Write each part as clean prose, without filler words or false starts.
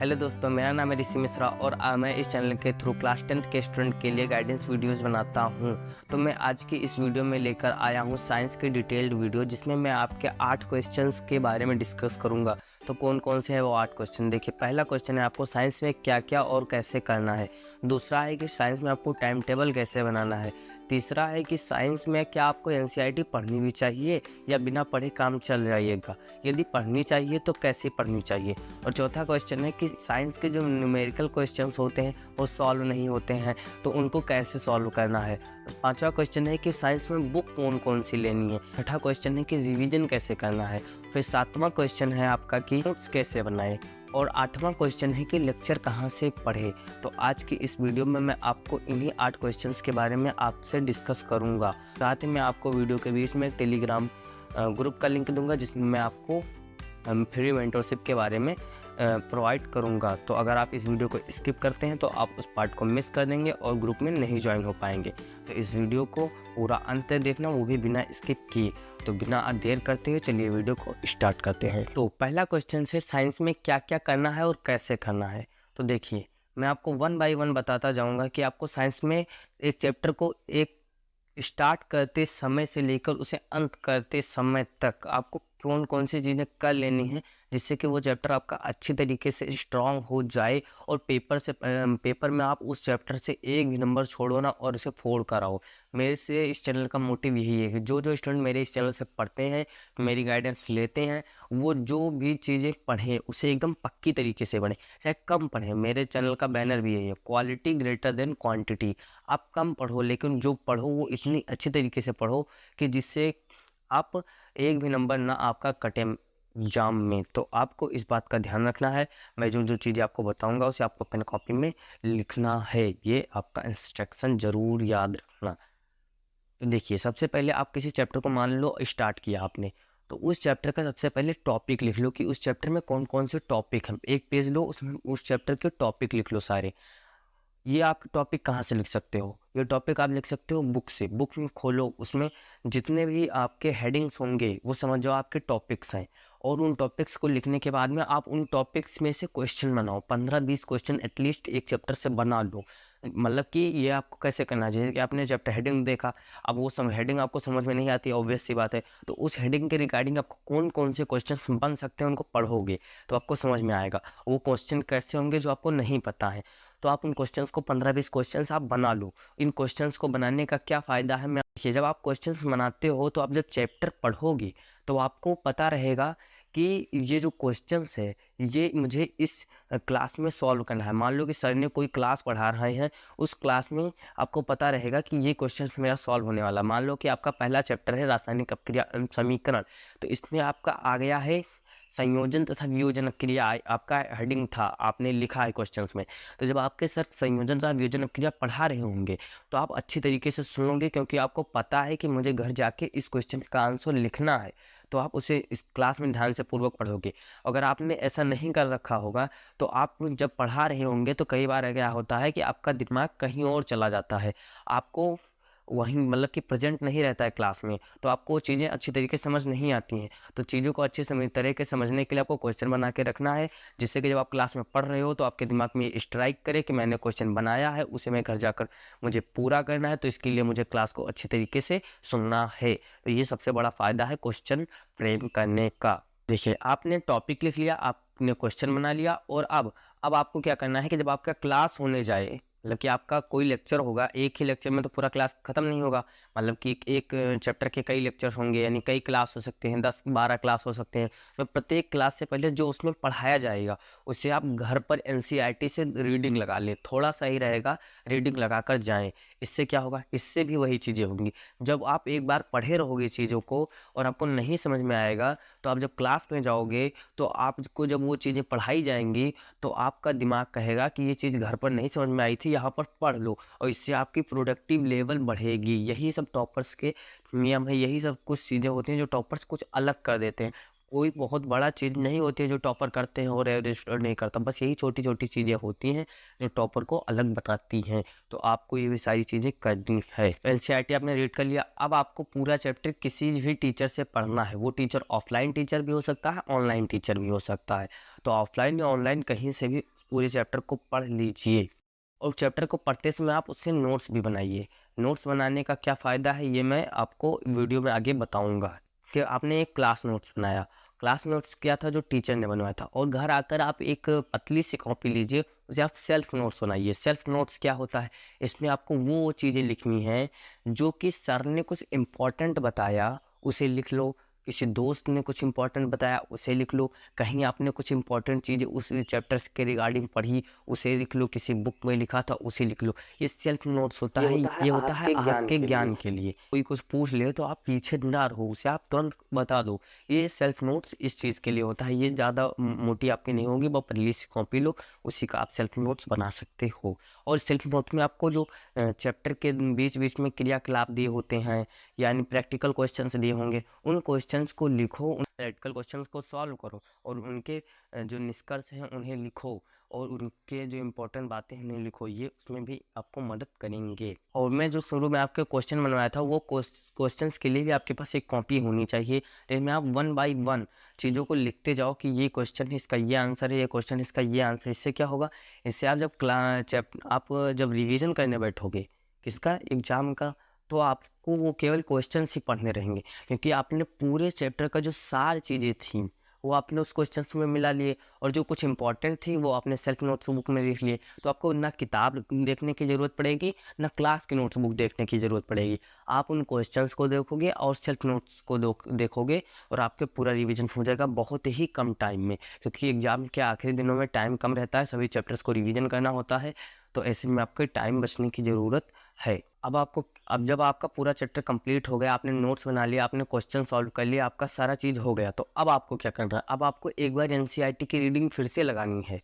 Hello दोस्तों, मेरा नाम है ऋषि मिश्रा और मैं इस चैनल के थ्रू क्लास 10th के स्टूडेंट के लिए गाइडेंस वीडियोस बनाता हूं। तो मैं आज की इस वीडियो में लेकर आया हूं साइंस की डिटेल्ड वीडियो, जिसमें मैं आपके 8 क्वेश्चंस के बारे में डिस्कस करूंगा। तो कौन कौन से हैं वो 8 क्वेश्चन। देखिए, पहला क्वेश्चन है आपको साइंस में क्या क्या और कैसे करना है। दूसरा है कि साइंस में आपको टाइम टेबल कैसे बनाना है। तीसरा है कि साइंस में क्या आपको एनसीईआरटी पढ़नी भी चाहिए या बिना पढ़े काम चल जाइएगा। यदि पढ़नी चाहिए तो कैसे पढ़नी चाहिए। और चौथा क्वेश्चन है कि साइंस के जो न्यूमेरिकल क्वेश्चंस होते हैं वो सॉल्व नहीं होते हैं, तो उनको कैसे सॉल्व करना है। पांचवा क्वेश्चन है कि साइंस में बुक कौन कौन सी लेनी है। छठा क्वेश्चन है कि रिवीजन कैसे करना है। फिर सातवां क्वेश्चन है आपका कि नोट्स कैसे बनाए। और आठवां क्वेश्चन है कि लेक्चर कहाँ से पढ़े। तो आज की इस वीडियो में मैं आपको इन्हीं 8 क्वेश्चंस के बारे में आपसे डिस्कस करूँगा। साथ ही मैं आपको वीडियो के बीच में टेलीग्राम ग्रुप का लिंक दूंगा, जिसमें मैं आपको फ्री मेंटरशिप के बारे में प्रोवाइड करूंगा। तो अगर आप इस वीडियो को स्किप करते हैं तो आप उस पार्ट को मिस कर देंगे और ग्रुप में नहीं ज्वाइन हो पाएंगे। तो इस वीडियो को पूरा अंत तक देखना, वो भी बिना स्किप किए। तो बिना देर करते हुए चलिए वीडियो को स्टार्ट करते हैं। तो पहला क्वेश्चन है साइंस में क्या क्या करना है और कैसे करना है। तो देखिए, मैं आपको 1 बाय 1 बताता जाऊँगा कि आपको साइंस में एक चैप्टर को एक स्टार्ट करते समय से लेकर उसे अंत करते समय तक आपको कौन कौन सी चीज़ें कर लेनी है, जिससे कि वो चैप्टर आपका अच्छी तरीके से स्ट्रांग हो जाए और पेपर में आप उस चैप्टर से एक भी नंबर छोड़ो ना और उसे फोड़ कर आओ। मेरे से इस चैनल का मोटिव यही है कि जो जो स्टूडेंट मेरे इस चैनल से पढ़ते हैं, मेरी गाइडेंस लेते हैं, वो जो भी चीज़ें पढ़ें उसे एकदम पक्की तरीके से पढ़ें, चाहे कम पढ़ें। मेरे चैनल का बैनर भी यही है, क्वालिटी ग्रेटर देन क्वांटिटी। आप कम पढ़ो, लेकिन जो पढ़ो वो इतनी अच्छी तरीके से पढ़ो कि जिससे आप एक भी नंबर ना आपका कटे एग्जाम में। तो आपको इस बात का ध्यान रखना है। मैं जो जो चीज़ें आपको बताऊंगा उसे आपको पेन कॉपी में लिखना है। ये आपका इंस्ट्रक्शन ज़रूर याद रखना। तो देखिए, सबसे पहले आप किसी चैप्टर को मान लो स्टार्ट किया आपने, तो उस चैप्टर का सबसे पहले टॉपिक लिख लो कि उस चैप्टर में कौन कौन से टॉपिक हैं। एक पेज लो, उसमें उस चैप्टर के टॉपिक लिख लो सारे। ये आप टॉपिक कहाँ से लिख सकते हो? ये टॉपिक आप लिख सकते हो बुक से। बुक में खोलो, उसमें जितने भी आपके हेडिंग्स होंगे वो समझ जाओ आपके टॉपिक्स हैं। और उन टॉपिक्स को लिखने के बाद में आप उन टॉपिक्स में से क्वेश्चन बनाओ। 15-20 क्वेश्चन एटलीस्ट एक चैप्टर से बना लो। मतलब कि ये आपको कैसे करना चाहिए कि आपने चैप्टर हेडिंग देखा, अब वो हेडिंग आपको समझ में नहीं आती, ऑब्वियस सी बात है। तो उस हेडिंग के रिगार्डिंग आपको कौन कौन से क्वेश्चन बन सकते हैं उनको पढ़ोगे तो आपको समझ में आएगा वो क्वेश्चन कैसे होंगे जो आपको नहीं पता है। तो आप उन क्वेश्चंस को 15-20 क्वेश्चंस आप बना लो। इन क्वेश्चंस को बनाने का क्या फ़ायदा है, मैं देखिए, जब आप क्वेश्चंस बनाते हो तो आप जब चैप्टर पढ़ोगे तो आपको पता रहेगा कि ये जो क्वेश्चंस है ये मुझे इस क्लास में सॉल्व करना है। मान लो कि सर ने कोई क्लास पढ़ा रहे हैं, उस क्लास में आपको पता रहेगा कि ये क्वेश्चंस मेरा सॉल्व होने वाला। मान लो कि आपका पहला चैप्टर है रासायनिक अपक्रिया समीकरण, तो इसमें आपका आ गया है संयोजन तथा वियोजन क्रिया। आपका हेडिंग था, आपने लिखा है क्वेश्चंस में। तो जब आपके सर संयोजन तथा वियोजन क्रिया पढ़ा रहे होंगे तो आप अच्छी तरीके से सुनोगे, क्योंकि आपको पता है कि मुझे घर जाके इस क्वेश्चन का आंसर लिखना है। तो आप उसे इस क्लास में ध्यान से पूर्वक पढ़ोगे। अगर आपने ऐसा नहीं कर रखा होगा तो आप जब पढ़ा रहे होंगे तो कई बार क्या होता है कि आपका दिमाग कहीं और चला जाता है, आपको वहीं मतलब कि प्रेजेंट नहीं रहता है क्लास में, तो आपको चीज़ें अच्छी तरीके से समझ नहीं आती हैं। तो चीज़ों को अच्छे तरीके से समझने के लिए आपको क्वेश्चन बना के रखना है, जिससे कि जब आप क्लास में पढ़ रहे हो तो आपके दिमाग में ये स्ट्राइक करे कि मैंने क्वेश्चन बनाया है, उसे मैं घर जाकर मुझे पूरा करना है। तो इसके लिए मुझे क्लास को अच्छी तरीके से सुनना है। तो ये सबसे बड़ा फ़ायदा है क्वेश्चन फ्रेम करने का। देखिए, आपने टॉपिक लिख लिया, आपने क्वेश्चन बना लिया, और अब आपको क्या करना है कि जब आपका क्लास होने जाए, मतलब कि आपका कोई लेक्चर होगा, एक ही लेक्चर में तो पूरा क्लास खत्म नहीं होगा। मतलब कि एक चैप्टर के कई लेक्चर्स होंगे, यानी कई क्लास हो सकते हैं, 10-12 क्लास हो सकते हैं। तो प्रत्येक क्लास से पहले जो उसमें पढ़ाया जाएगा उससे आप घर पर एनसीईआरटी से रीडिंग लगा लें। थोड़ा सा ही रहेगा, रीडिंग लगा कर जाएँ। इससे क्या होगा, इससे भी वही चीज़ें होंगी। जब आप एक बार पढ़े रहोगे चीज़ों को और आपको नहीं समझ में आएगा, तो आप जब क्लास में जाओगे तो आपको जब वो चीज़ें पढ़ाई जाएंगी तो आपका दिमाग कहेगा कि ये चीज़ घर पर नहीं समझ में आई थी, यहाँ पर पढ़ लो, और इससे आपकी प्रोडक्टिव लेवल बढ़ेगी। यही सब टॉपर्स के नियम है, यही सब कुछ चीज़ें होती हैं जो टॉपर्स कुछ अलग कर देते हैं। कोई बहुत बड़ा चीज़ नहीं होती है जो टॉपर करते हैं और एवरेज स्टूडेंट नहीं करता। बस यही छोटी छोटी चीज़ें होती हैं जो टॉपर को अलग बताती हैं। तो आपको ये भी सारी चीज़ें करनी है। एनसीईआरटी आपने रीड कर लिया, अब आपको पूरा चैप्टर किसी भी टीचर से पढ़ना है। वो टीचर ऑफलाइन टीचर भी हो सकता है, ऑनलाइन टीचर भी हो सकता है। तो ऑफलाइन या ऑनलाइन कहीं से भी पूरे चैप्टर को पढ़ लीजिए और चैप्टर को पढ़ते समय आप उससे नोट्स भी बनाइए। नोट्स बनाने का क्या फ़ायदा है ये मैं आपको वीडियो में आगे बताऊंगा। कि आपने एक क्लास नोट्स बनाया, क्लास नोट्स क्या था जो टीचर ने बनवाया था, और घर आकर आप एक पतली सी कॉपी लीजिए, उसे आप सेल्फ नोट्स बनाइए। सेल्फ नोट्स क्या होता है, इसमें आपको वो चीज़ें लिखनी हैं जो कि सर ने कुछ इम्पोर्टेंट बताया उसे लिख लो, किसी दोस्त ने कुछ इम्पोर्टेंट बताया उसे लिख लो, कहीं आपने कुछ इम्पोर्टेंट चीज़ें उस चैप्टर्स के रिगार्डिंग पढ़ी उसे लिख लो, किसी बुक में लिखा था उसे लिख लो। ये सेल्फ नोट्स होता है, ये होता है आपके ज्ञान के लिए। कोई कुछ पूछ ले तो आप पीछे ना रहो, उसे आप तुरंत बता दो। ये सेल्फ नोट्स इस चीज़ के लिए होता है। ये ज़्यादा मोटी आपकी नहीं होगी, वो पतली सी कॉपी लो, उसी का आप सेल्फ नोट्स बना सकते हो। और सेल्फ नोट में आपको जो चैप्टर के बीच बीच में क्रियाकलाप दिए होते हैं, यानी प्रैक्टिकल क्वेश्चंस दिए होंगे, उन क्वेश्चंस को लिखो, उन प्रैक्टिकल क्वेश्चंस को सॉल्व करो और उनके जो निष्कर्ष हैं उन्हें लिखो और उनके जो इम्पोर्टेंट बातें हैं उन्हें लिखो। ये उसमें भी आपको मदद करेंगे। और मैं जो शुरू में आपके क्वेश्चन बनवाया था वो क्वेश्चंस के लिए भी आपके पास एक कॉपी होनी चाहिए, जिसमें आप 1 बाय 1 चीज़ों को लिखते जाओ कि ये क्वेश्चन है इसका ये आंसर है, ये क्वेश्चन है इसका ये आंसर है। इससे क्या होगा, इससे आप जब रिवीजन करने बैठोगे किसका, एग्जाम का, तो आपको वो केवल क्वेश्चंस ही पढ़ने रहेंगे, क्योंकि आपने पूरे चैप्टर का जो सार चीज़ें थी वो आपने उस क्वेश्चंस में मिला लिए, और जो कुछ इंपॉर्टेंट थी वो आपने सेल्फ नोट्स बुक में लिख लिए। तो आपको ना किताब देखने की ज़रूरत पड़ेगी, ना क्लास की नोट्स बुक देखने की ज़रूरत पड़ेगी। आप उन क्वेश्चंस को देखोगे और सेल्फ नोट्स को देखोगे और आपके पूरा रिवीजन हो जाएगा बहुत ही कम टाइम में, क्योंकि एग्जाम के आखिरी दिनों में टाइम कम रहता है, सभी चैप्टर्स को रिवीजन करना होता है, तो ऐसे में आपके टाइम बचने की ज़रूरत है। अब जब आपका पूरा चैप्टर कंप्लीट हो गया, आपने नोट्स बना लिया, आपने क्वेश्चन सॉल्व कर लिया, आपका सारा चीज़ हो गया, तो अब आपको क्या करना है, अब आपको एक बार एनसीईआरटी की रीडिंग फिर से लगानी है।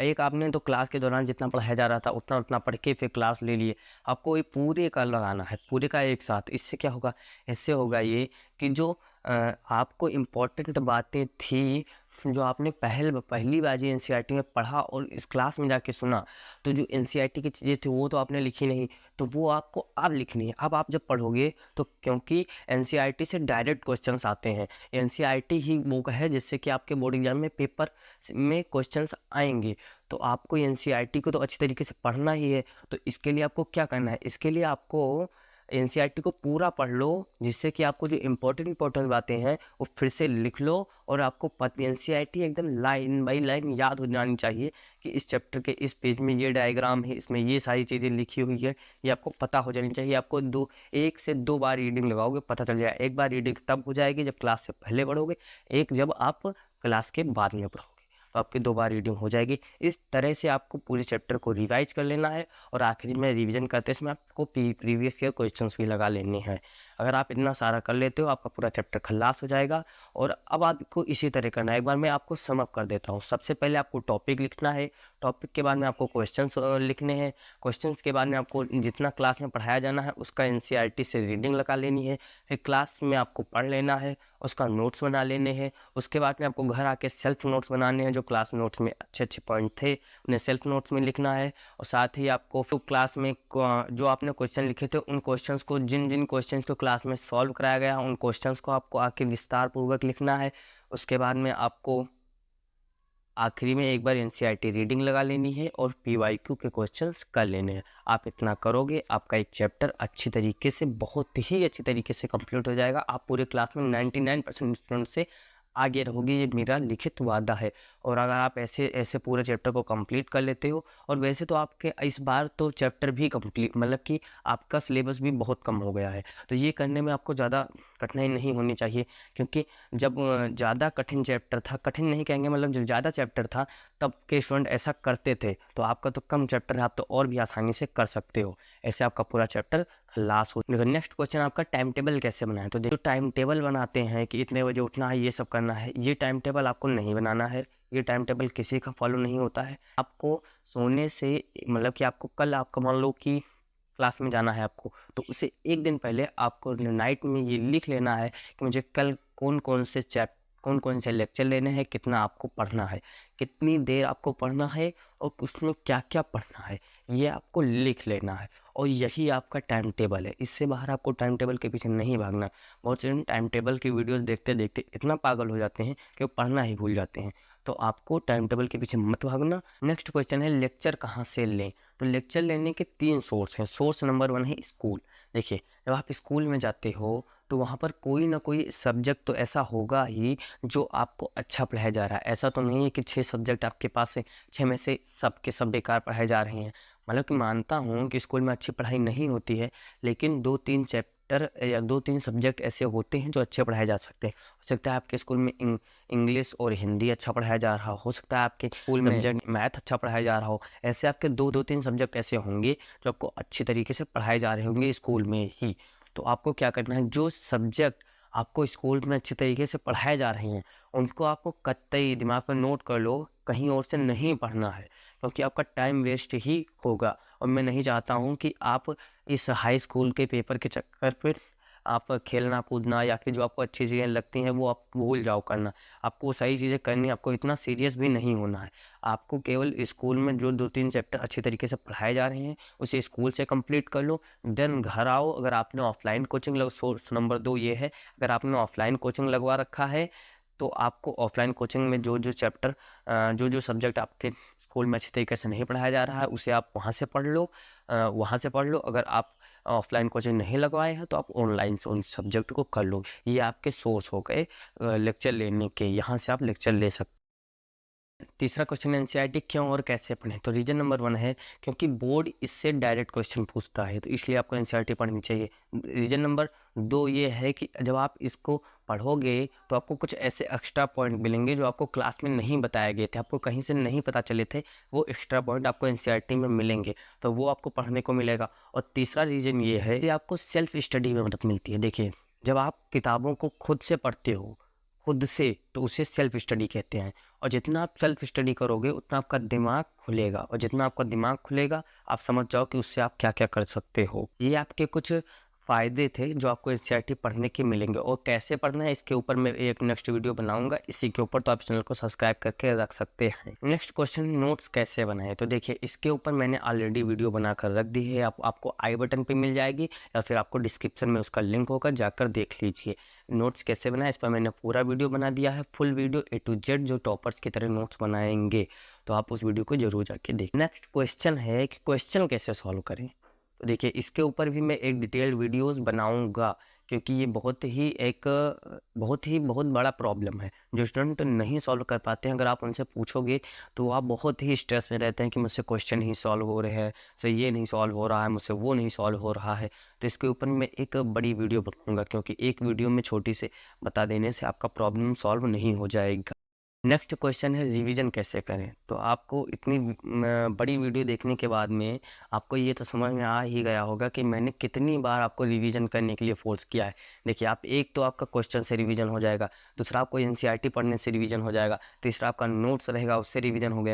एक आपने तो क्लास के दौरान जितना पढ़ाया जा रहा था उतना उतना पढ़ के फिर क्लास ले लिए, आपको ये पूरे का लगाना है, पूरे का एक साथ। इससे क्या होगा, इससे होगा ये कि जो आपको इम्पोर्टेंट बातें थी, जो आपने पहली बार एनसीईआरटी में पढ़ा और इस क्लास में जाके सुना, तो जो एनसीईआरटी की चीज़ें थी वो तो आपने लिखी नहीं, तो वो आपको अब लिखनी है। अब आप जब पढ़ोगे तो, क्योंकि एनसीईआरटी से डायरेक्ट क्वेश्चंस आते हैं, एनसीईआरटी ही वो है जिससे कि आपके बोर्ड एग्जाम में पेपर में क्वेश्चंस आएंगे, तो आपको एनसीईआरटी को तो अच्छी तरीके से पढ़ना ही है। तो इसके लिए आपको क्या करना है, इसके लिए आपको एनसीईआरटी को पूरा पढ़ लो, जिससे कि आपको जो इम्पोर्टेंट बातें हैं वो फिर से लिख लो, और आपको एनसीईआरटी एकदम लाइन बाई लाइन याद हो जानी चाहिए कि इस चैप्टर के इस पेज में ये डायग्राम है, इसमें ये सारी चीज़ें लिखी हुई है, ये आपको पता हो जानी चाहिए। आपको 1 से 2 बार रीडिंग लगाओगे पता चल जाएगा। एक बार रीडिंग तब हो जाएगी जब क्लास से पहले पढ़ोगे, एक जब आप क्लास के बाद में पढ़ोगे, तो आपकी 2 बार रीडिंग हो जाएगी। इस तरह से आपको पूरे चैप्टर को रिवाइज कर लेना है, और आखिरी में रिवीजन करते समय आपको प्रीवियस ईयर क्वेश्चंस भी लगा लेने हैं। अगर आप इतना सारा कर लेते हो, आपका पूरा चैप्टर खल्लास हो जाएगा। और अब आपको इसी तरह करना है, एक बार मैं आपको सम अप कर देता हूँ। सबसे पहले आपको टॉपिक लिखना है, टॉपिक के बाद में आपको क्वेश्चंस लिखने हैं, क्वेश्चंस के बाद में आपको जितना क्लास में पढ़ाया जाना है उसका एनसीईआरटी से रीडिंग लगा लेनी है, फिर क्लास में आपको पढ़ लेना है, उसका नोट्स बना लेने हैं। उसके बाद में आपको घर आके सेल्फ नोट्स बनाने हैं, जो क्लास नोट्स में अच्छे अच्छे पॉइंट थे उन्हें सेल्फ नोट्स में लिखना है। और साथ ही आपको फिर क्लास में जो आपने क्वेश्चन लिखे थे उन क्वेश्चंस को, जिन जिन क्वेश्चंस को क्लास में सॉल्व कराया गया उन क्वेश्चंस को आपको आके विस्तार पूर्वक लिखना है। उसके बाद में आपको आखिरी में एक बार एनसीईआरटी रीडिंग लगा लेनी है और पीवाईक्यू के क्वेश्चंस कर लेने हैं। आप इतना करोगे, आपका एक चैप्टर अच्छी तरीके से, बहुत ही अच्छी तरीके से कंप्लीट हो जाएगा। आप पूरे क्लास में 99% स्टूडेंट से आगे रहोगे, ये मेरा लिखित वादा है। और अगर आप ऐसे ऐसे पूरे चैप्टर को कंप्लीट कर लेते हो, और वैसे तो आपके इस बार तो चैप्टर भी कंप्लीट, मतलब कि आपका सिलेबस भी बहुत कम हो गया है, तो ये करने में आपको ज़्यादा कठिनाई नहीं होनी चाहिए। क्योंकि जब ज़्यादा कठिन चैप्टर था, कठिन नहीं कहेंगे, मतलब जब ज़्यादा चैप्टर था तब के स्टूडेंट ऐसा करते थे, तो आपका तो कम चैप्टर है, आप तो और भी आसानी से कर सकते हो। ऐसे आपका पूरा चैप्टर लास्ट हो। देखो नेक्स्ट क्वेश्चन, आपका टाइम टेबल कैसे बनाएं। तो देखो टाइम टेबल बनाते हैं कि इतने बजे उठना है, ये सब करना है, ये टाइम टेबल आपको नहीं बनाना है। ये टाइम टेबल किसी का फॉलो नहीं होता है। आपको सोने से, मतलब कि आपको कल, आपका मान लो कि क्लास में जाना है आपको, तो उसे एक दिन पहले आपको नाइट में ये लिख लेना है कि मुझे कल कौन कौन से लेक्चर लेने हैं, कितना आपको पढ़ना है, कितनी देर आपको पढ़ना है, और उसमें क्या क्या पढ़ना है, ये आपको लिख लेना है। और यही आपका टाइम टेबल है, इससे बाहर आपको टाइम टेबल के पीछे नहीं भागना। बहुत से टाइम टेबल की वीडियोस देखते देखते इतना पागल हो जाते हैं कि वो पढ़ना ही भूल जाते हैं। तो आपको टाइम टेबल के पीछे मत भागना। नेक्स्ट क्वेश्चन है लेक्चर कहाँ से लें। तो लेक्चर लेने के 3 सोर्स हैं। सोर्स नंबर 1 है स्कूल। देखिए, जब आप स्कूल में जाते हो तो वहाँ पर कोई ना कोई सब्जेक्ट तो ऐसा होगा ही जो आपको अच्छा पढ़ाया जा रहा है। ऐसा तो नहीं है कि 6 सब्जेक्ट आपके पास है, 6 में से सब के सब बेकार पढ़ाए जा रहे हैं। मतलब कि मानता हूँ कि स्कूल में अच्छी पढ़ाई नहीं होती है, लेकिन 2-3 चैप्टर या 2-3 सब्जेक्ट ऐसे होते हैं जो अच्छे पढ़ाए जा सकते हैं। हो सकता है आपके स्कूल में इंग्लिश और हिंदी अच्छा पढ़ाया जा रहा हो सकता है आपके स्कूल में सब्जेक्ट मैथ अच्छा पढ़ाया जा रहा हो। ऐसे आपके 2-3 सब्जेक्ट ऐसे होंगे जो आपको अच्छी तरीके से पढ़ाए जा रहे होंगे स्कूल में ही। तो आपको क्या करना है, जो सब्जेक्ट आपको स्कूल में अच्छी तरीके से पढ़ाए जा रहे हैं उनको आपको कतई दिमाग में नोट कर लो, कहीं और से नहीं पढ़ना है, क्योंकि आपका टाइम वेस्ट ही होगा। और मैं नहीं चाहता हूँ कि आप इस हाई स्कूल के पेपर के चक्कर पे आप खेलना कूदना या फिर जो आपको अच्छी चीज़ें लगती हैं वो आप भूल जाओ करना। आपको वो सारी चीज़ें करनी, आपको इतना सीरियस भी नहीं होना है। आपको केवल स्कूल में जो 2-3 चैप्टर अच्छी तरीके से पढ़ाए जा रहे हैं उसे स्कूल से कंप्लीट कर लो। देन घर आओ। अगर आपने ऑफलाइन कोचिंग सोर्स नंबर 2 ये है, अगर आपने ऑफलाइन कोचिंग लगवा रखा है तो आपको ऑफलाइन कोचिंग में जो चैप्टर जो सब्जेक्ट आपके स्कूल में अच्छी तरीके से नहीं पढ़ाया जा रहा है उसे आप वहाँ से पढ़ लो, वहाँ से पढ़ लो। अगर आप ऑफलाइन कोचिंग नहीं लगवाए हैं तो आप ऑनलाइन से उन सब्जेक्ट को कर लो। ये आपके सोर्स हो गए लेक्चर लेने के, यहाँ से आप लेक्चर ले सकते। तीसरा क्वेश्चन एनसीईआरटी क्यों और कैसे पढ़ें। तो रीजन नंबर 1 है क्योंकि बोर्ड इससे डायरेक्ट क्वेश्चन पूछता है, तो इसलिए आपको एनसीईआरटी पढ़नी चाहिए। रीजन नंबर 2 ये है कि जब आप इसको पढ़ोगे तो आपको कुछ ऐसे एक्स्ट्रा पॉइंट मिलेंगे जो आपको क्लास में नहीं बताए गए थे, आपको कहीं से नहीं पता चले थे, वो एक्स्ट्रा पॉइंट आपको एनसीईआरटी में मिलेंगे, तो वो आपको पढ़ने को मिलेगा। और तीसरा रीजन ये है कि आपको सेल्फ स्टडी में मदद मिलती है। देखिए, जब आप किताबों को खुद से पढ़ते हो, खुद से, तो उसे सेल्फ स्टडी कहते हैं। और जितना आप सेल्फ स्टडी करोगे उतना आपका दिमाग खुलेगा, और जितना आपका दिमाग खुलेगा आप समझ जाओ कि उससे आप क्या क्या कर सकते हो। ये आपके कुछ फ़ायदे थे जो आपको एनसीईआरटी पढ़ने के मिलेंगे। और कैसे पढ़ना है इसके ऊपर मैं एक नेक्स्ट वीडियो बनाऊंगा इसी के ऊपर, तो आप चैनल को सब्सक्राइब करके रख सकते हैं। नेक्स्ट क्वेश्चन, नोट्स कैसे बनाएं। तो देखिए, इसके ऊपर मैंने ऑलरेडी वीडियो बनाकर रख दी है, आपको आई बटन पे मिल जाएगी या फिर आपको डिस्क्रिप्शन में उसका लिंक होगा, जाकर देख लीजिए। नोट्स कैसे बनाए इस पर मैंने पूरा वीडियो बना दिया है, full video A to Z, जो टॉपर्स की तरह नोट्स बनाएंगे, तो आप उस वीडियो को जरूर जाके देखें। नेक्स्ट क्वेश्चन है कि क्वेश्चन कैसे सॉल्व करें। तो देखिए, इसके ऊपर भी मैं एक डिटेल्ड वीडियोस बनाऊंगा, क्योंकि ये बहुत बड़ा प्रॉब्लम है जो स्टूडेंट नहीं सॉल्व कर पाते हैं। अगर आप उनसे पूछोगे तो आप बहुत ही स्ट्रेस में रहते हैं कि मुझसे क्वेश्चन नहीं सॉल्व हो रहे हैं, मुझसे ये नहीं सॉल्व हो रहा है, मुझसे वो नहीं सॉल्व हो रहा है। तो इसके ऊपर मैं एक बड़ी वीडियो बनाऊंगा, क्योंकि एक वीडियो में छोटी से बता देने से आपका प्रॉब्लम सॉल्व नहीं हो जाएगा। नेक्स्ट क्वेश्चन है रिवीजन कैसे करें। तो आपको इतनी बड़ी वीडियो देखने के बाद में आपको ये तो समझ में आ ही गया होगा कि मैंने कितनी बार आपको रिवीजन करने के लिए फोर्स किया है। देखिए, आप एक तो आपका क्वेश्चन से रिवीजन हो जाएगा, दूसरा आपको एनसीईआरटी पढ़ने से रिवीजन हो जाएगा, तीसरा आपका नोट्स रहेगा उससे रिवीजन हो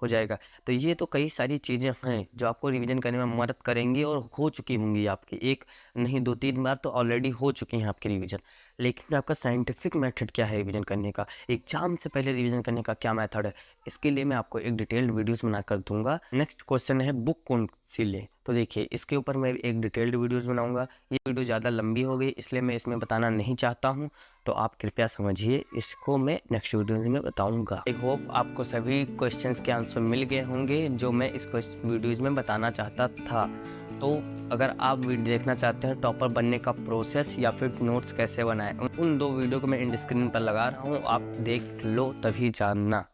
जाएगा। तो ये तो कई सारी चीज़ें हैं जो आपको रिवीजन करने में मदद करेंगी और हो चुकी होंगी आपकी, एक नहीं 2-3 बार तो ऑलरेडी हो चुकी हैं आपकी रिवीजन। लेकिन आपका साइंटिफिक मेथड क्या है रिवीजन करने का, एग्जाम से पहले रिवीजन करने का क्या मेथड है, इसके लिए मैं आपको एक डिटेल्ड वीडियोस बनाकर दूंगा। नेक्स्ट क्वेश्चन है बुक कौन सी ले। तो देखिए, इसके ऊपर मैं एक डिटेल्ड वीडियोस बनाऊंगा। ये वीडियो ज़्यादा लंबी हो गई इसलिए मैं इसमें बताना नहीं चाहता हूँ, तो आप कृपया समझिए, इसको मैं नेक्स्ट वीडियो में बताऊंगा। आई होप आपको सभी क्वेश्चंस के आंसर मिल गए होंगे जो मैं इस वीडियोज़ में बताना चाहता था। तो अगर आप वीडियो देखना चाहते हैं टॉपर बनने का प्रोसेस या फिर नोट्स कैसे बनाएं, उन 2 वीडियो को मैं इंड स्क्रीन पर लगा रहा हूँ, आप देख लो तभी जानना।